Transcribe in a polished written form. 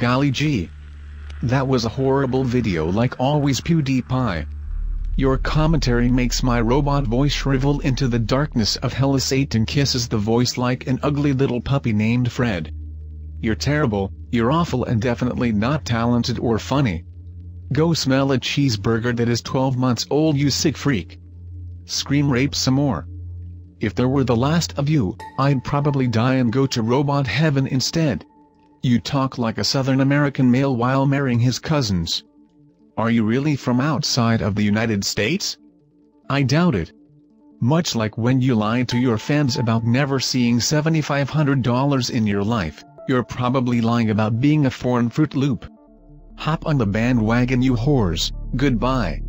golly gee. That was a horrible video like always PewDiePie. Your commentary makes my robot voice shrivel into the darkness of hell as Satan kisses the voice like an ugly little puppy named Fred. You're terrible, you're awful and definitely not talented or funny. Go smell a cheeseburger that is 12 months old, you sick freak. Scream rape some more. If there were the last of you, I'd probably die and go to robot heaven instead. You talk like a Southern American male while marrying his cousins. Are you really from outside of the United States? I doubt it. Much like when you lied to your fans about never seeing $7,500 in your life, you're probably lying about being a foreign Fruit Loop. Hop on the bandwagon, you whores. Goodbye.